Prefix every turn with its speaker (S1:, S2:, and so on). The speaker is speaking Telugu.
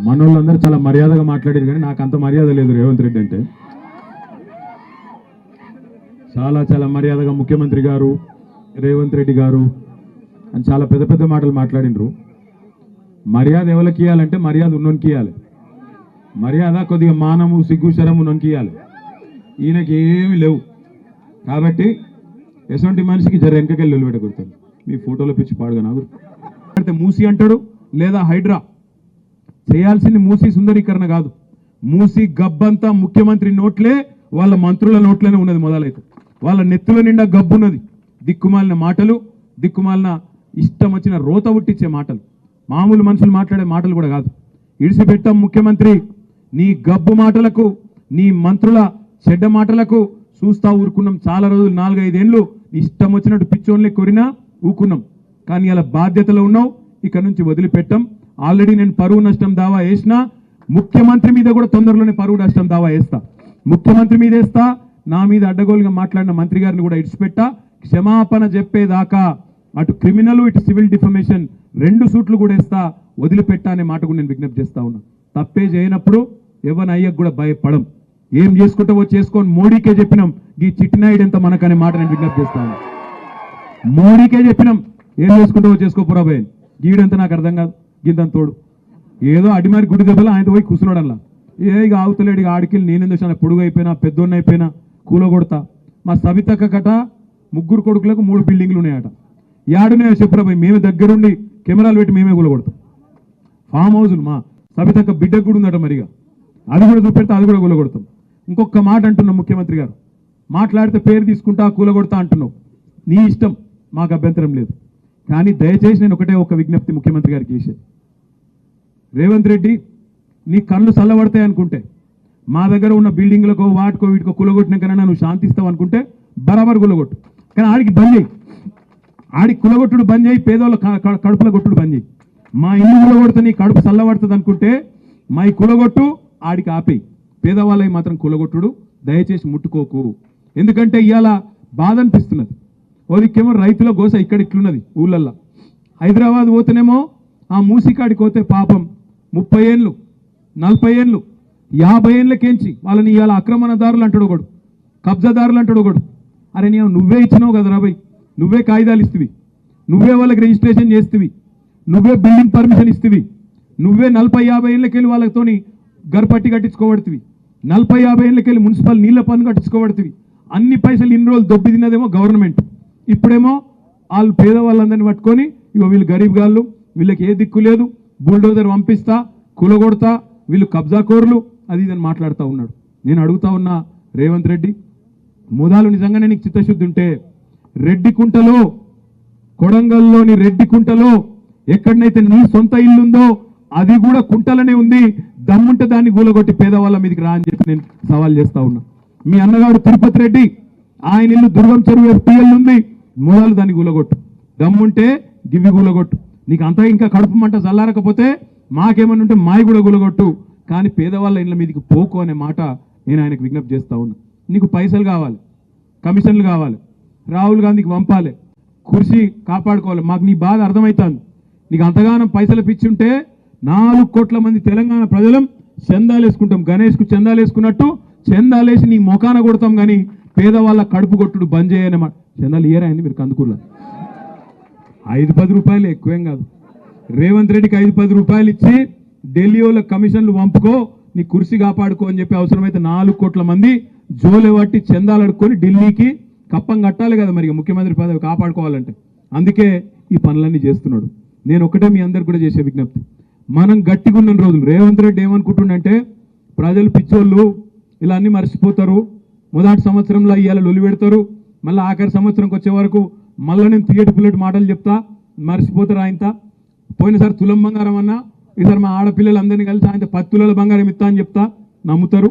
S1: మనోళ్ళందరూ చాలా మర్యాదగా మాట్లాడారు కానీ నాకు అంత మర్యాద లేదు రేవంత్ రెడ్డి అంటే. చాలా చాలా మర్యాదగా ముఖ్యమంత్రి గారు రేవంత్ రెడ్డి గారు అని చాలా పెద్ద పెద్ద మాటలు మాట్లాడినరు. మర్యాద ఎవరికి ఇవ్వాలంటే మర్యాద ఉన్నోనికి ఇవ్వాలి. మర్యాద కొద్దిగా మానము సిగ్గు శరము ఉన్నోనికి ఇవ్వాలి. ఈయనకి ఏమీ లేవు. కాబట్టి ఎటువంటి మనిషికి జర వెనకకెళ్ళి నిలబెట్టకూడతాను. మీ ఫోటోలో పిచ్చి పాడుగా నాకు మూసి అంటాడు లేదా హైడ్రా. చేయాల్సింది మూసి సుందరీకరణ కాదు. మూసి గబ్బంతా ముఖ్యమంత్రి నోట్లే వాళ్ళ మంత్రుల నోట్లోనే ఉన్నది. మొదలైతే వాళ్ళ నెత్తుల నిండా గబ్బున్నది. దిక్కుమాలిన మాటలు, దిక్కుమాలిన ఇష్టం వచ్చిన రోత ఉట్టించే మాటలు, మామూలు మనుషులు మాట్లాడే మాటలు కూడా కాదు. ఇడిసిపెట్టాం ముఖ్యమంత్రి, నీ గబ్బు మాటలకు, నీ మంత్రుల చెడ్డ మాటలకు చూస్తా ఊరుకున్నాం. చాలా రోజులు 4-5 ఏళ్ళు ఇష్టం వచ్చినట్టు పిచ్చోన్లే కొరినా ఊకున్నాం. కానీ అలా బాధ్యతలో ఉన్నావు. ఇక్కడ నుంచి వదిలిపెట్టాం. ఆల్రెడీ నేను పరువు నష్టం దావా వేసినా. ముఖ్యమంత్రి మీద కూడా తొందరలోనే పరువు నష్టం దావా వేస్తా. ముఖ్యమంత్రి మీద వేస్తా. నా మీద అడ్డగోలుగా మాట్లాడిన మంత్రి గారిని కూడా ఇడిచిపెట్టా. క్షమాపణ చెప్పేదాకా అటు క్రిమినల్ ఇటు సివిల్ డిఫమేషన్ 2 సూట్లు కూడా వేస్తా. వదిలిపెట్టా అనే మాట కూడా నేను విజ్ఞప్తి చేస్తా ఉన్నా. తప్పే చేయనప్పుడు ఎవరిని అయ్యకు కూడా భయపడం. ఏం చేసుకుంటావో చేసుకొని మోడీకే చెప్పినాం ఈ చిట్టినాయుడు ఎంత మనకనే మాట నేను విజ్ఞప్తి చేస్తా ఉన్నా. మోడీకే చెప్పినాం ఏం చేసుకుంటావో చేసుకోపోరా భయ. గీడంతా నాకు అర్థం కాదు. గిందని తోడు ఏదో అడిమారి గుడి దెబ్బలో ఆయన పోయి కూర్చున్నాడు. అలా ఇక ఆవుతలేడు. ఇక ఆడికి నేనెందుకు పొడుగు అయిపోయినా పెద్దోన్న అయిపోయినా కూల కొడతా. మా సవితక్క కట 3 కొడుకులకు 3 బిల్డింగ్లు ఉన్నాయట. యాడునే చెప్పురా భయ్. మేమే దగ్గరుండి కెమెరాలు పెట్టి మేమే కూల కొడతాం. ఫామ్ హౌజులు మా సవితక్క బిడ్డకు కూడా ఉందట. మరిగా అది కూడా చూపెడితే అది కూడా కూల కొడతాం. ఇంకొక మాట అంటున్నాం ముఖ్యమంత్రి గారు, మాట్లాడితే పేరు తీసుకుంటా కూల కొడతా అంటున్నావు. నీ ఇష్టం, మాకు అభ్యంతరం లేదు. కానీ దయచేసి నేను ఒక విజ్ఞప్తి ముఖ్యమంత్రి గారికి చేసేది, రేవంత్ రెడ్డి నీ కళ్ళు చల్లబడతాయి అనుకుంటే మా దగ్గర ఉన్న బిల్డింగ్లకు వాటికో వీటికో కులగొట్టినాకైనా నువ్వు శాంతిస్తావు అనుకుంటే బరాబర్ కులగొట్టు. కానీ ఆడికి బంద్ చేయి. ఆడికి కులగొట్టుడు బంద్ చేయి. పేదోళ్ళ కడుపుల కొట్టుడు బంద్ చేయి. మా ఇల్లు కులగొడితే నీ కడుపు చల్లబడుతుంది అనుకుంటే మా ఈ కులగొట్టు ఆడికి ఆపేయి. పేదవాళ్ళకి మాత్రం కులగొట్టుడు దయచేసి ముట్టుకోకు. ఎందుకంటే ఇవాళ బాధ అనిపిస్తున్నది. ఓదికేమో రైతుల గోస ఇక్కడ ఇట్లున్నది ఊళ్ళల్లో. హైదరాబాద్ పోతేనేమో ఆ మూసికాడికి పోతే పాపం 30 ఏళ్ళు 40 ఏళ్ళు 50 ఏళ్ళకేంచి వాళ్ళని ఇవాళ ఆక్రమణదారులు అంటాడు ఒకడు, కబ్జాదారులు అంటాడు ఒకడు. అరే నువ్వే ఇచ్చినావు కదా రాబోయ్, నువ్వే కాగితాలు ఇస్తువి, నువ్వే వాళ్ళకి రిజిస్ట్రేషన్ చేస్తువి, నువ్వే బిల్డింగ్ పర్మిషన్ ఇస్తువి, నువ్వే 40-50 ఏళ్ళకెళ్ళి వాళ్ళతోని గర్పట్టి కట్టించుకోబడుతుంది, 40-50 ఏళ్ళకెళ్ళి మున్సిపల్ నీళ్ల పన్ను కట్టించుకోబడుతుంది. అన్ని పైసలు ఇన్ని రోజులు దొబ్బి తిన్నదేమో గవర్నమెంట్. ఇప్పుడేమో వాళ్ళు పేదవాళ్ళందరినీ పట్టుకొని ఇగో వీళ్ళు గరీబ్ గాళ్ళు, వీళ్ళకి ఏ దిక్కు లేదు, బుల్డోజర్ పంపిస్తా, కులగొడతా, వీళ్ళు కబ్జాకోరులు అది ఇదని మాట్లాడుతూ ఉన్నాడు. నేను అడుగుతా ఉన్నా రేవంత్ రెడ్డి, మోదాలు నిజంగానే నీకు చిత్తశుద్ధి ఉంటే రెడ్డికుంటలో, కొడంగల్లోని రెడ్డికుంటలో ఎక్కడనైతే నీ సొంత ఇల్లుందో అది కూడా కుంటలనే ఉంది, దమ్ముంటే దాన్ని గూలగొట్టి పేదవాళ్ళ మీదకి రా అని చెప్పి నేను సవాల్ చేస్తా ఉన్నా. మీ అన్నగారు తిరుపతి రెడ్డి, ఆయన ఇల్లు దుర్గం చెరువు FTL ఉంది, మూలాలు దాన్ని గూలగొట్టు. దమ్ముంటే గివి గూలగొట్టు. నీకు అంతా ఇంకా కడుపు మంట చల్లారకపోతే మాకేమన్నా ఉంటే మాయి కూడా గూలగొట్టు. కానీ పేదవాళ్ళ ఇళ్ళ మీదకి పోకు అనే మాట నేను ఆయనకు విజ్ఞప్తి చేస్తా ఉన్నా. నీకు పైసలు కావాలి, కమిషన్లు కావాలి, రాహుల్ గాంధీకి పంపాలి, కుర్చీ కాపాడుకోవాలి. మాకు నీ బాధ అర్థమవుతుంది. నీకు అంతగానం పైసలు పిచ్చుంటే 4 కోట్ల మంది తెలంగాణ ప్రజలం చందాలు వేసుకుంటాం. గణేష్కు చందాలు వేసుకున్నట్టు చందాలేసి నీ మొఖాన కొడతాం. కానీ పేదవాళ్ళ కడుపు కొట్టుడు బంద్ చేయనమాట. చందాలు ఇయ్యరాయండి మీరు కందుకూరులో. 5-10 రూపాయలు ఎక్కువేం కాదు. రేవంత్ రెడ్డికి 5-10 రూపాయలు ఇచ్చి ఢిల్లీ వాళ్ళ కమిషన్లు పంపుకో, నీ కుర్చీ కాపాడుకో అని చెప్పి అవసరమైతే 4 కోట్ల మంది జోలే పట్టి చందాలు అడుక్కొని ఢిల్లీకి కప్పం కట్టాలి కదా మరి ముఖ్యమంత్రి పదవి కాపాడుకోవాలంటే. అందుకే ఈ పనులన్నీ చేస్తున్నాడు. నేను ఒకటే మీ అందరికి కూడా చేసే విజ్ఞప్తి, మనం గట్టిగా ఉన్న రోజులు రేవంత్ రెడ్డి ఏమనుకుంటుండంటే ప్రజలు పిచ్చోళ్ళు ఇలా అన్నీ మర్చిపోతారు, మొదటి సంవత్సరంలో ఇవాళ లొలి పెడతారు, మళ్ళీ ఆఖరి సంవత్సరంకి వచ్చే వరకు మళ్ళీ నేను పుల్లటి మాటలు చెప్తా, మర్చిపోతారు. ఆయనతో పోయినసారి తులం బంగారం అన్నా, ఈసారి మా ఆడపిల్లలందరినీ కలిసి ఆయన 10 తులాల బంగారం ఇస్తా అని చెప్తా, నమ్ముతారు.